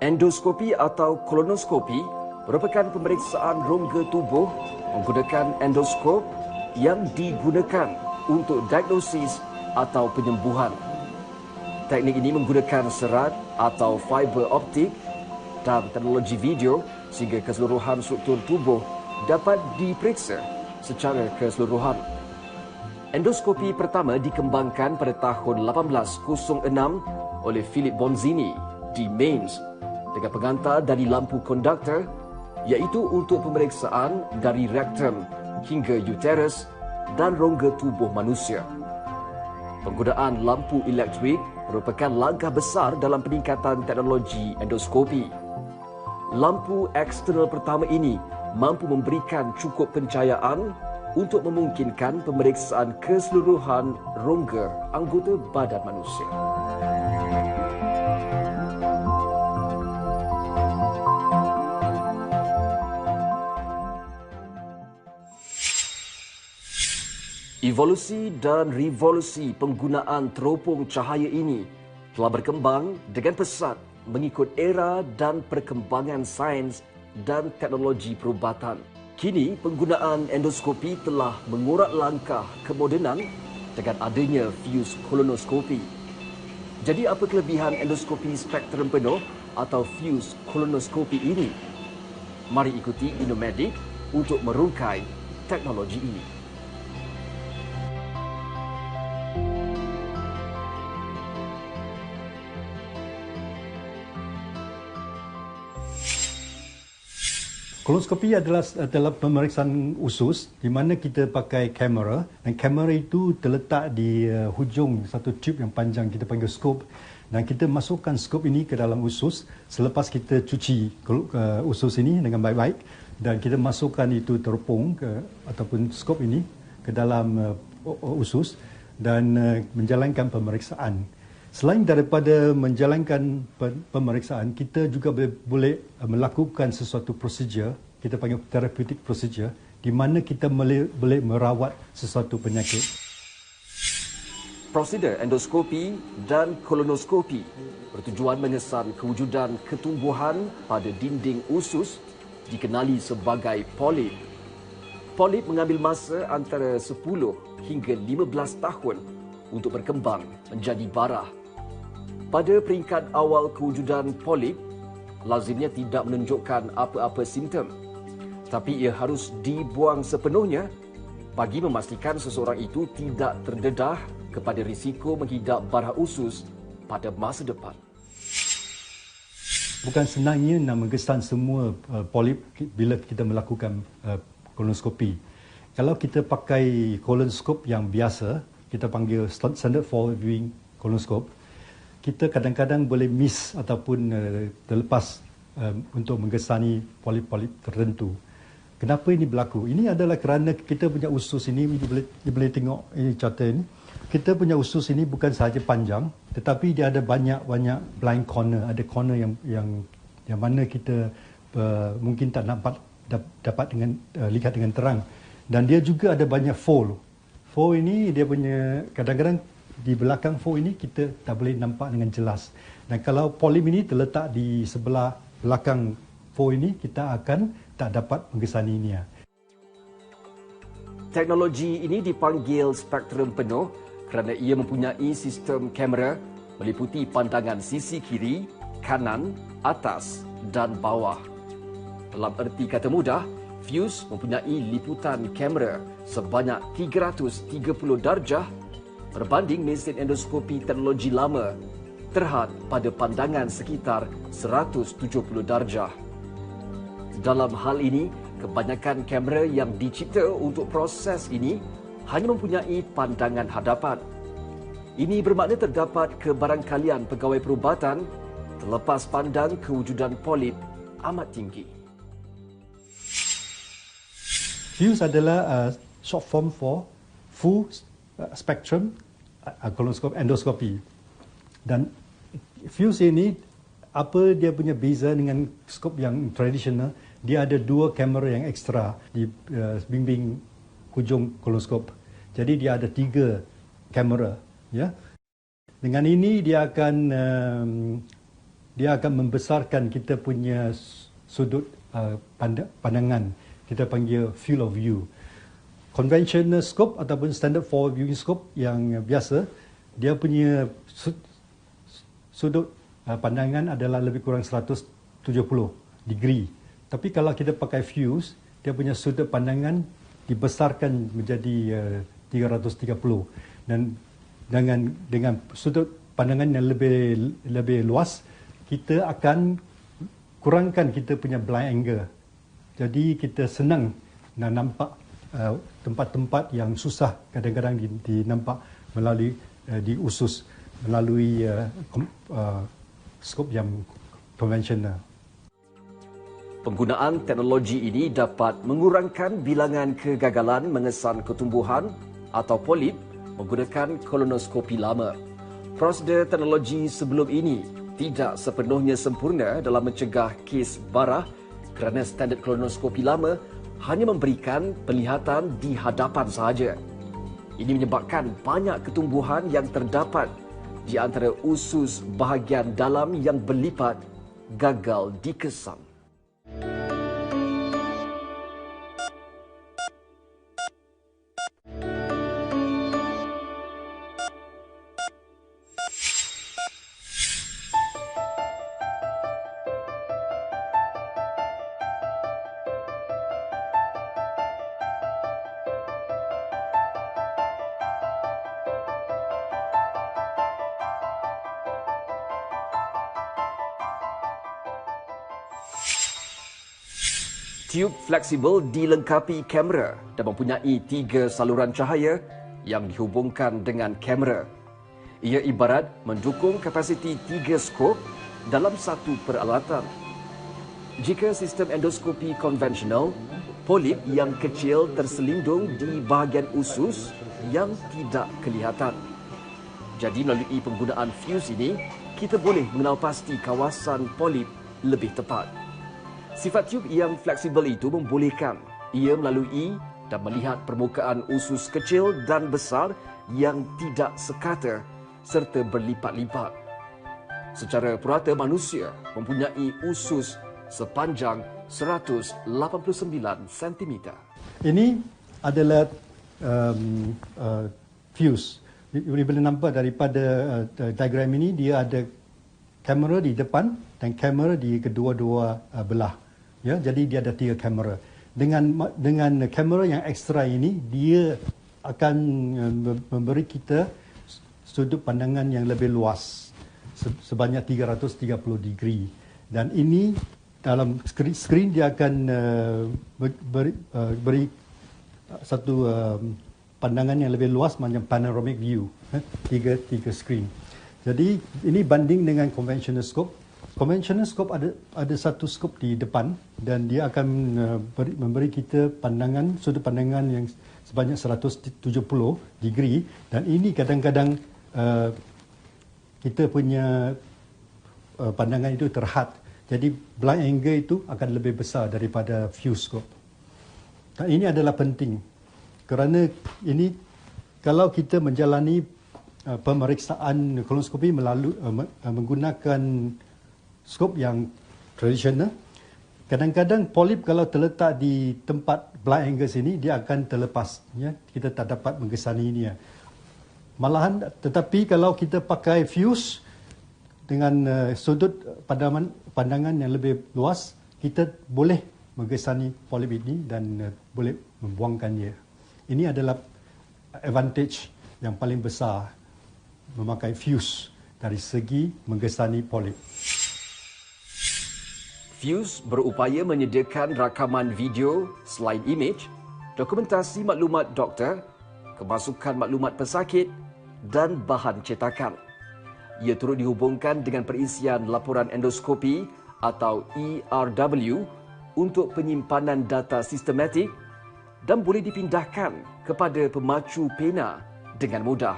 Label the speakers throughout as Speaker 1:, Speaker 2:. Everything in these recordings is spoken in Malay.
Speaker 1: Endoskopi atau kolonoskopi merupakan pemeriksaan rongga tubuh menggunakan endoskop yang digunakan untuk diagnosis atau penyembuhan. Teknik ini menggunakan serat atau fiber optik dan teknologi video sehingga keseluruhan struktur tubuh dapat diperiksa secara keseluruhan. Endoskopi pertama dikembangkan pada tahun 1806 oleh Philip Bonzini di Mainz dengan pengantar dari lampu konduktor iaitu untuk pemeriksaan dari rektum hingga uterus dan rongga tubuh manusia. Penggunaan lampu elektrik merupakan langkah besar dalam peningkatan teknologi endoskopi. Lampu eksternal pertama ini mampu memberikan cukup pencahayaan untuk memungkinkan pemeriksaan keseluruhan rongga anggota badan manusia. Evolusi dan revolusi penggunaan teropong cahaya ini telah berkembang dengan pesat mengikut era dan perkembangan sains dan teknologi perubatan. Kini, penggunaan endoskopi telah mengurat langkah kemodenan dengan adanya fuse kolonoskopi. Jadi, apa kelebihan endoskopi spektrum penuh atau fuse kolonoskopi ini? Mari ikuti Inomedik untuk merungkai teknologi ini.
Speaker 2: Kolonoskopi adalah pemeriksaan usus di mana kita pakai kamera dan kamera itu terletak di hujung satu tube yang panjang kita panggil skop dan kita masukkan skop ini ke dalam usus selepas kita cuci usus ini dengan baik-baik dan kita masukkan itu teropong ataupun skop ini ke dalam usus dan menjalankan pemeriksaan. Selain daripada menjalankan pemeriksaan, kita juga boleh melakukan sesuatu prosedur, kita panggil therapeutic procedure, di mana kita boleh merawat sesuatu penyakit.
Speaker 1: Prosedur endoskopi dan kolonoskopi bertujuan mengesan kewujudan ketumbuhan pada dinding usus dikenali sebagai polip. Polip mengambil masa antara 10 hingga 15 tahun untuk berkembang menjadi barah. Pada peringkat awal kewujudan polip, lazimnya tidak menunjukkan apa-apa simptom. Tapi ia harus dibuang sepenuhnya bagi memastikan seseorang itu tidak terdedah kepada risiko menghidap barah usus pada masa depan.
Speaker 2: Bukan senangnya nak menggesan semua polip bila kita melakukan kolonoskopi. Kalau kita pakai kolonoskop yang biasa, kita panggil standard forward viewing kolonoskop, kita kadang-kadang boleh miss ataupun terlepas untuk menggesani polip-polip tertentu. Kenapa ini berlaku? Ini adalah kerana kita punya usus ini, boleh tengok ini carta ini. Kita punya usus ini bukan sahaja panjang, tetapi dia ada banyak blind corner, ada corner yang mana kita mungkin tak dapat lihat dengan terang. Dan dia juga ada banyak fold. Fold ini dia punya kadang-kadang di belakang fold ini kita tak boleh nampak dengan jelas. Dan kalau polip ini terletak di sebelah belakang fold ini, kita akan tak dapat menggesaninya.
Speaker 1: Teknologi ini dipanggil spektrum penuh kerana ia mempunyai sistem kamera meliputi pandangan sisi kiri, kanan, atas dan bawah. Dalam erti kata mudah, fuse mempunyai liputan kamera sebanyak 330 darjah berbanding mesin endoskopi teknologi lama terhad pada pandangan sekitar 170 darjah. Dalam hal ini, kebanyakan kamera yang dicipta untuk proses ini hanya mempunyai pandangan hadapan. Ini bermakna terdapat kebarangkalian pegawai perubatan terlepas pandang kewujudan polip amat tinggi.
Speaker 2: Fuse adalah short form for full spectrum endoskopi. Dan fuse ini, apa dia punya beza dengan skop yang tradisional, dia ada dua kamera yang ekstra di bimbing hujung kolonoskop. Jadi dia ada 3 kamera. Ya. Dengan ini dia akan dia akan membesarkan kita punya sudut pandangan. Kita panggil field of view. Conventional scope ataupun standard forward viewing scope yang biasa, dia punya sudut pandangan adalah lebih kurang 170 degree. Tapi kalau kita pakai fuse, dia punya sudut pandangan dibesarkan menjadi 330. Dan dengan sudut pandangan yang lebih luas, kita akan kurangkan kita punya blind angle. Jadi kita senang nak nampak tempat-tempat yang susah kadang-kadang dinampak melalui diusus melalui skop yang konvensional.
Speaker 1: Penggunaan teknologi ini dapat mengurangkan bilangan kegagalan mengesan ketumbuhan atau polip menggunakan kolonoskopi lama. Prosedur teknologi sebelum ini tidak sepenuhnya sempurna dalam mencegah kes barah kerana standard kolonoskopi lama hanya memberikan penglihatan di hadapan sahaja. Ini menyebabkan banyak ketumbuhan yang terdapat di antara usus bahagian dalam yang berlipat gagal dikesan. Tube fleksibel dilengkapi kamera dan mempunyai 3 saluran cahaya yang dihubungkan dengan kamera. Ia ibarat mendukung kapasiti 3 skop dalam satu peralatan. Jika sistem endoskopi konvensional, polip yang kecil terselindung di bahagian usus yang tidak kelihatan. Jadi melalui penggunaan fuse ini, kita boleh mengenal pasti kawasan polip lebih tepat. Sifat tube yang fleksibel itu membolehkan ia melalui dan melihat permukaan usus kecil dan besar yang tidak sekata serta berlipat-lipat. Secara purata, manusia mempunyai usus sepanjang 189 cm.
Speaker 2: Ini adalah fuse. Boleh nampak daripada diagram ini, dia ada kamera di depan dan kamera di kedua-dua belah. Ya, jadi dia ada 3 kamera. Dengan kamera yang ekstra ini, dia akan memberi kita sudut pandangan yang lebih luas sebanyak 330 degree. Dan ini dalam skrin dia akan beri satu pandangan yang lebih luas macam panoramic view, tiga skrin. Jadi ini banding dengan conventional scope. Conventional scope ada satu skop di depan dan dia akan memberi kita sudut pandangan yang sebanyak 170 degree, dan ini kadang-kadang kita punya pandangan itu terhad. Jadi blind angle itu akan lebih besar daripada fuse scope. Dan ini adalah penting kerana ini kalau kita menjalani pemeriksaan kolonoskopi menggunakan skop yang tradisional, kadang-kadang polip kalau terletak di tempat blind angle sini, dia akan terlepas. Ya? Kita tak dapat mengesani ini. Malahan, tetapi kalau kita pakai fuse dengan sudut pandangan yang lebih luas, kita boleh mengesani polip ini dan boleh membuangkannya. Ini adalah advantage yang paling besar memakai fuse dari segi mengesani polip.
Speaker 1: Fuse berupaya menyediakan rakaman video, slide image, dokumentasi maklumat doktor, kemasukan maklumat pesakit dan bahan cetakan. Ia turut dihubungkan dengan perisian laporan endoskopi atau ERW untuk penyimpanan data sistematik dan boleh dipindahkan kepada pemacu pena dengan mudah.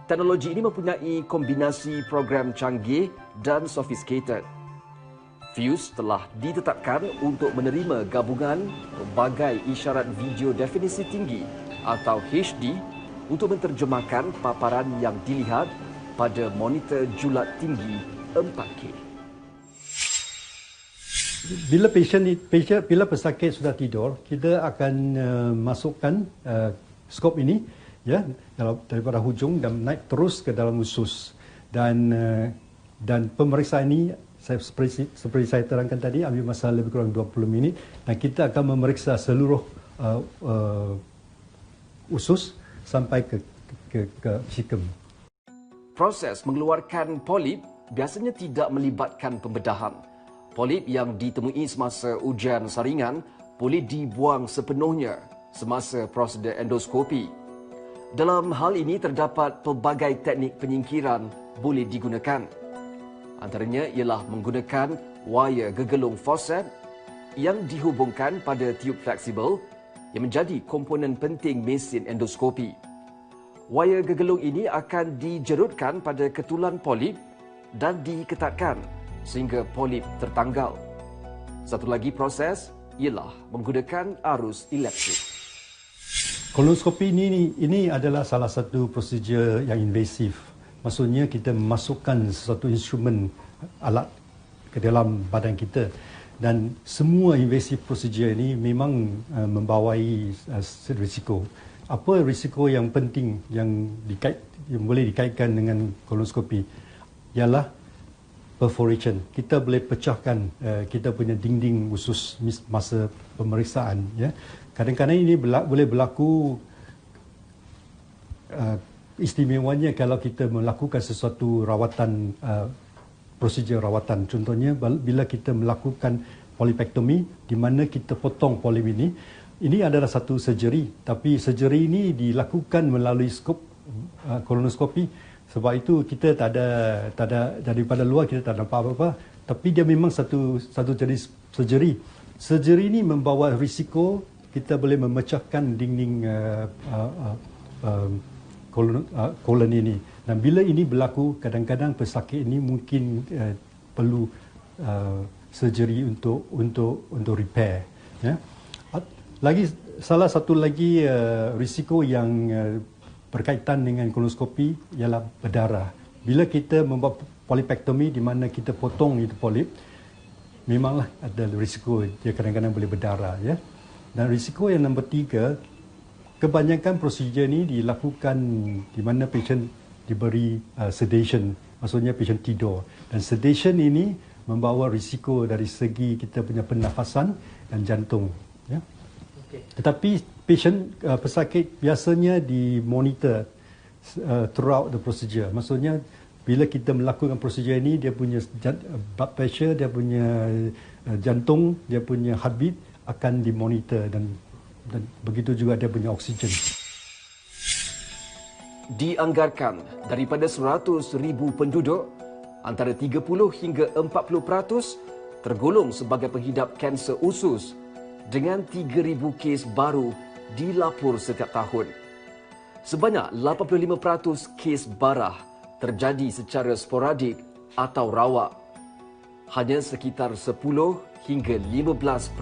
Speaker 1: Teknologi ini mempunyai kombinasi program canggih dan sophisticated. Fuse telah ditetapkan untuk menerima gabungan pelbagai isyarat video definisi tinggi atau HD untuk menterjemahkan paparan yang dilihat pada monitor julat tinggi 4K.
Speaker 2: Bila pesakit sudah tidur, kita akan masukkan skop ini daripada hujung dan naik terus ke dalam usus. Dan pemeriksaan ini seperti saya terangkan tadi ambil masa lebih kurang 20 minit dan kita akan memeriksa seluruh usus sampai ke cecum.
Speaker 1: Proses mengeluarkan polip biasanya tidak melibatkan pembedahan. Polip yang ditemui semasa ujian saringan boleh dibuang sepenuhnya semasa prosedur endoskopi. Dalam hal ini terdapat pelbagai teknik penyingkiran boleh digunakan. Antaranya ialah menggunakan wayar gegelung forcep yang dihubungkan pada tiub fleksibel yang menjadi komponen penting mesin endoskopi. Wayar gegelung ini akan dijerutkan pada ketulan polip dan diketatkan sehingga polip tertanggal. Satu lagi proses ialah menggunakan arus elektrik.
Speaker 2: Kolonoskopi ini adalah salah satu prosedur yang invasif. Maksudnya kita memasukkan sesuatu instrumen alat ke dalam badan kita. Dan semua invasive procedure ini memang membawai risiko. Apa risiko yang penting yang boleh dikaitkan dengan kolonoskopi? Ialah perforation. Kita boleh pecahkan kita punya dinding usus masa pemeriksaan. Ya. Kadang-kadang ini boleh berlaku istimewanya kalau kita melakukan sesuatu rawatan, prosedur rawatan. Contohnya bila kita melakukan polipektomi di mana kita potong polip ini adalah satu surgery, tapi surgery ini dilakukan melalui skop kolonoskopi. Sebab itu kita tak ada daripada luar kita tak nampak apa-apa, tapi dia memang satu jenis surgery. Surgery ini membawa risiko kita boleh memecahkan dinding kolon ini. Dan bila ini berlaku, kadang-kadang pesakit ini mungkin perlu surgery untuk repair. Ya. Salah satu lagi risiko yang berkaitan dengan kolonoskopi ialah berdarah. Bila kita membuat polipektomi di mana kita potong itu polip, memanglah ada risiko dia kadang-kadang boleh berdarah. Ya. Dan risiko yang nombor 3, kebanyakan prosedur ini dilakukan di mana pasien diberi sedation, maksudnya pasien tidur. Dan sedation ini membawa risiko dari segi kita punya pernafasan dan jantung. Ya. Okay. Tetapi pesakit biasanya dimonitor throughout the procedure. Maksudnya bila kita melakukan prosedur ini, dia punya blood pressure, dia punya jantung, dia punya heartbeat akan dimonitor dan begitu juga dia punya oksigen.
Speaker 1: Dianggarkan daripada 100,000 penduduk, antara 30 hingga 40% tergolong sebagai pengidap kanser usus dengan 3,000 kes baru dilapor setiap tahun. Sebanyak 85% kes barah terjadi secara sporadik atau rawak. Hanya sekitar 10 hingga 15%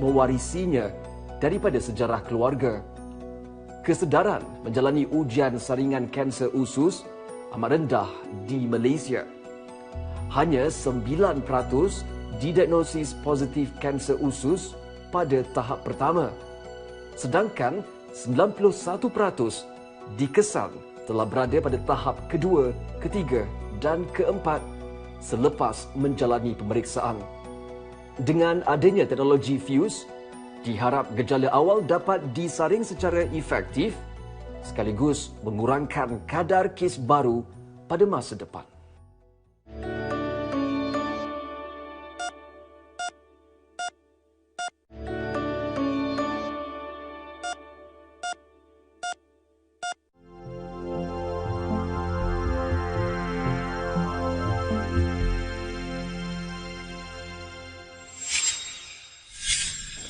Speaker 1: mewarisinya daripada sejarah keluarga. Kesedaran menjalani ujian saringan kanser usus amat rendah di Malaysia. Hanya 9% didiagnosis positif kanser usus pada tahap pertama. Sedangkan 91% dikesan telah berada pada tahap kedua, ketiga dan keempat selepas menjalani pemeriksaan. Dengan adanya teknologi Fuse, diharap gejala awal dapat disaring secara efektif sekaligus mengurangkan kadar kes baru pada masa depan.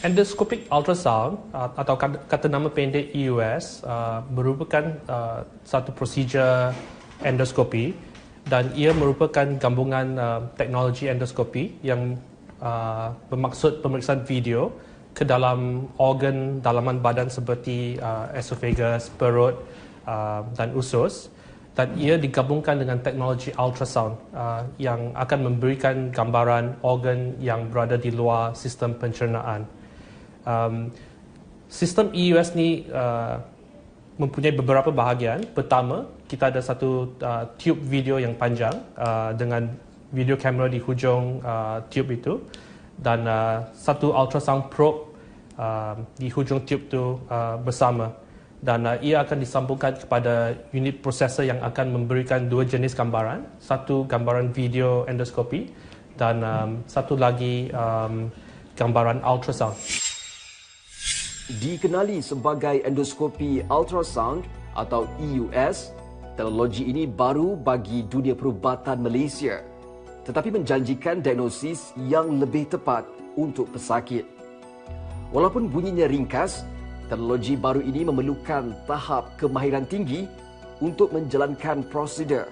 Speaker 3: Endoscopic ultrasound atau kata nama pendek EUS merupakan satu prosedur endoskopi dan ia merupakan gabungan teknologi endoskopi yang bermaksud pemeriksaan video ke dalam organ dalaman badan seperti esophagus, perut dan usus dan ia digabungkan dengan teknologi ultrasound yang akan memberikan gambaran organ yang berada di luar sistem pencernaan. Sistem EUS ni mempunyai beberapa bahagian. Pertama, kita ada satu tube video yang panjang dengan video kamera di hujung tube itu, dan satu ultrasound probe di hujung tube itu bersama, dan ia akan disambungkan kepada unit prosesor yang akan memberikan dua jenis gambaran, satu gambaran video endoskopi dan satu lagi gambaran ultrasound.
Speaker 1: Dikenali sebagai endoskopi ultrasound atau EUS, teknologi ini baru bagi dunia perubatan Malaysia, tetapi menjanjikan diagnosis yang lebih tepat untuk pesakit. Walaupun bunyinya ringkas, teknologi baru ini memerlukan tahap kemahiran tinggi untuk menjalankan prosedur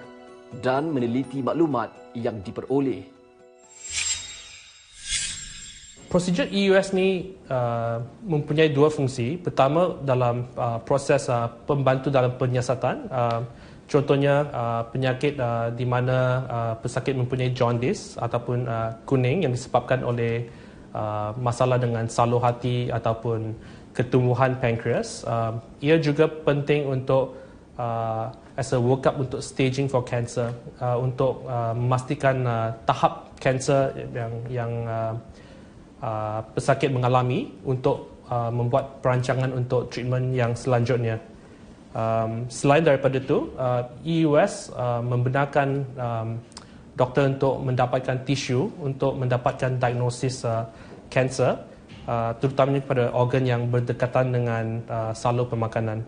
Speaker 1: dan meneliti maklumat yang diperoleh.
Speaker 3: Prosedur EUS ni mempunyai dua fungsi. Pertama, dalam proses pembantu dalam penyiasatan. Contohnya penyakit di mana pesakit mempunyai jaundice ataupun kuning yang disebabkan oleh masalah dengan salur hati ataupun ketumbuhan pankreas. Ia juga penting untuk as a workup untuk staging for cancer, untuk memastikan tahap kanser yang pesakit mengalami untuk membuat perancangan untuk treatment yang selanjutnya. Selain daripada itu, EUS membenarkan doktor untuk mendapatkan tisu untuk mendapatkan diagnosis kanser, terutamanya pada organ yang berdekatan dengan salur pemakanan.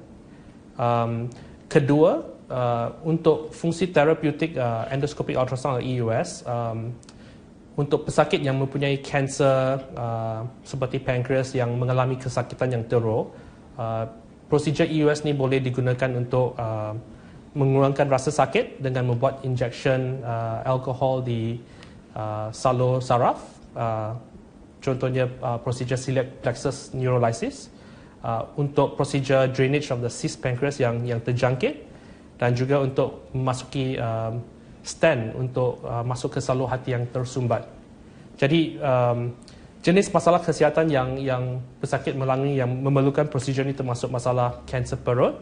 Speaker 3: Kedua, untuk fungsi terapeutik endoskopi ultrasound EUS, untuk pesakit yang mempunyai kanser seperti pankreas yang mengalami kesakitan yang teruk, prosedur EUS ni boleh digunakan untuk mengurangkan rasa sakit dengan membuat injection alkohol di salur saraf. Contohnya prosedur celiac plexus neurolysis, untuk prosedur drainage of the cyst pancreas yang terjangkit, dan juga untuk memasuki stent untuk masuk ke salur hati yang tersumbat. Jadi jenis masalah kesihatan yang pesakit melalui yang memerlukan prosedur ini termasuk masalah kanser perut,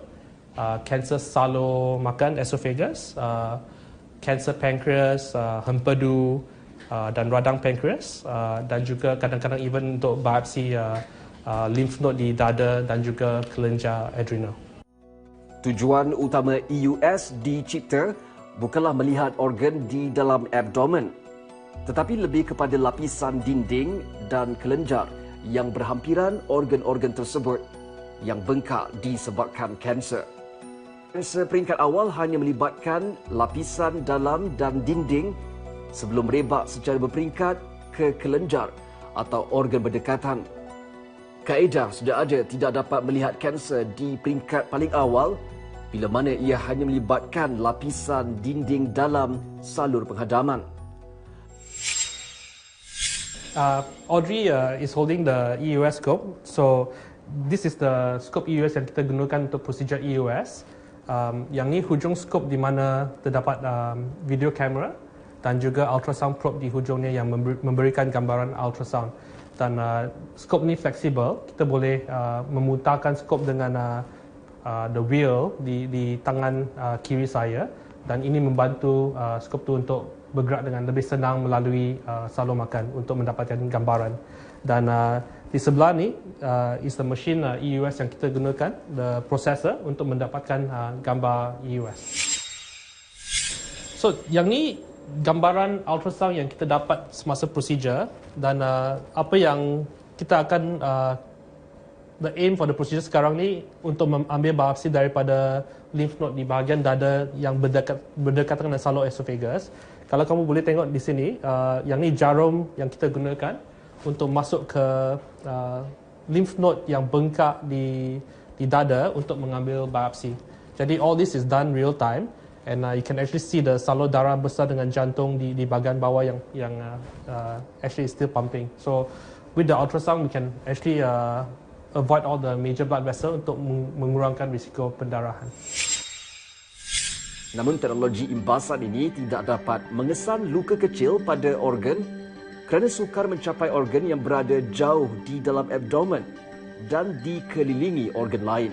Speaker 3: kanser salur makan esophagus, kanser pankreas, hempedu dan radang pankreas, dan juga kadang-kadang even untuk biopsi lymph node di dada dan juga kelenjar adrenal.
Speaker 1: Tujuan utama EUS dicipta bukanlah melihat organ di dalam abdomen, tetapi lebih kepada lapisan dinding dan kelenjar yang berhampiran organ-organ tersebut yang bengkak disebabkan kanser. Kanser peringkat awal hanya melibatkan lapisan dalam dan dinding sebelum merebak secara berperingkat ke kelenjar atau organ berdekatan. Kaedah sudah ada tidak dapat melihat kanser di peringkat paling awal bila mana ia hanya melibatkan lapisan dinding dalam salur penghadaman.
Speaker 3: Audrey is holding the EUS scope. So this is the scope EUS yang kita gunakan untuk prosedur EUS. Yang ni hujung scope di mana terdapat video kamera dan juga ultrasound probe di hujungnya yang memberikan gambaran ultrasound. Dan scope ni fleksibel. Kita boleh memutarkan scope dengan the wheel di tangan kiri saya, dan ini membantu skop tu untuk bergerak dengan lebih senang melalui salur makan untuk mendapatkan gambaran. Dan di sebelah ni is the machine EUS yang kita gunakan, the processor untuk mendapatkan gambar EUS. So yang ni gambaran ultrasound yang kita dapat semasa prosedur, dan apa yang kita akan the aim for the procedure sekarang ni untuk mengambil biopsi daripada lymph node di bahagian dada yang berdekatan dengan salur esophagus. Kalau kamu boleh tengok di sini, yang ni jarum yang kita gunakan untuk masuk ke lymph node yang bengkak di dada untuk mengambil biopsi. Jadi all this is done real time, and you can actually see the salur darah besar dengan jantung di bahagian bawah yang actually is still pumping. So with the ultrasound we can actually avoid all the major blood vessel untuk mengurangkan risiko pendarahan.
Speaker 1: Namun teknologi imbasan ini tidak dapat mengesan luka kecil pada organ kerana sukar mencapai organ yang berada jauh di dalam abdomen dan dikelilingi organ lain.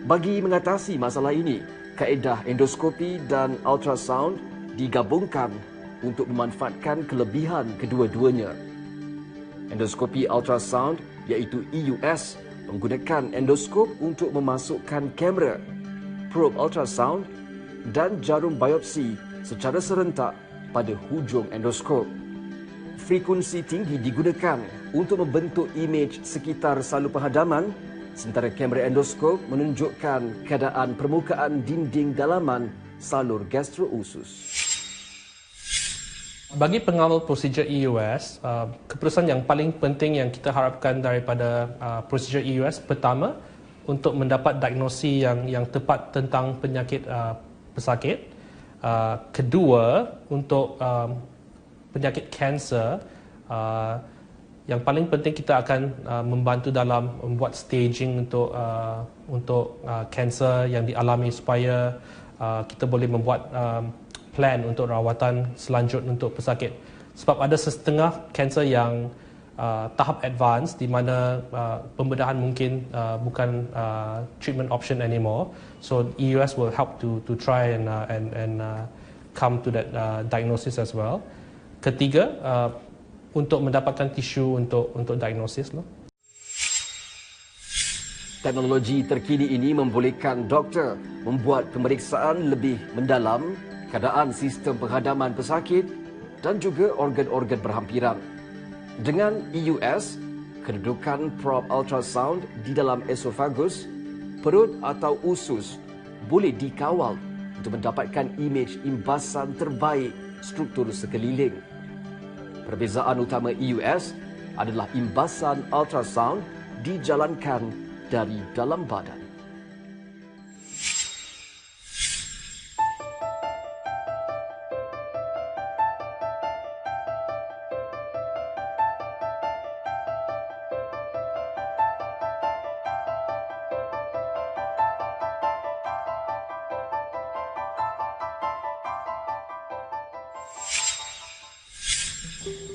Speaker 1: Bagi mengatasi masalah ini, kaedah endoskopi dan ultrasound digabungkan untuk memanfaatkan kelebihan kedua-duanya. Endoskopi ultrasound iaitu EUS menggunakan endoskop untuk memasukkan kamera, probe ultrasound dan jarum biopsi secara serentak pada hujung endoskop. Frekuensi tinggi digunakan untuk membentuk imej sekitar saluran penghadaman, sementara kamera endoskop menunjukkan keadaan permukaan dinding dalaman salur gastrousus.
Speaker 3: Bagi pengawal prosedur EUS, keputusan yang paling penting yang kita harapkan daripada prosedur EUS, pertama, untuk mendapat diagnosi yang tepat tentang penyakit pesakit. Kedua, untuk penyakit kanser, yang paling penting kita akan membantu dalam membuat staging untuk kanser yang dialami supaya kita boleh membuat plan untuk rawatan selanjutnya untuk pesakit. Sebab ada setengah kanser yang tahap advance di mana pembedahan mungkin bukan treatment option anymore. So EUS will help to try and come to that diagnosis as well. Ketiga, untuk mendapatkan tisu untuk diagnosis.
Speaker 1: Teknologi terkini ini membolehkan doktor membuat pemeriksaan lebih mendalam keadaan sistem penghadaman pesakit dan juga organ-organ berhampiran. Dengan EUS, kedudukan probe ultrasound di dalam esofagus, perut atau usus boleh dikawal untuk mendapatkan imej imbasan terbaik struktur sekeliling. Perbezaan utama EUS adalah imbasan ultrasound dijalankan dari dalam badan.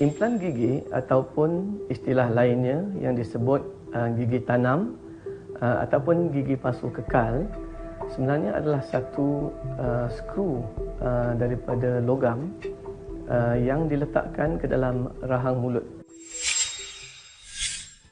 Speaker 4: Implan gigi ataupun istilah lainnya yang disebut gigi tanam ataupun gigi palsu kekal sebenarnya adalah satu skru daripada logam yang diletakkan ke dalam rahang mulut.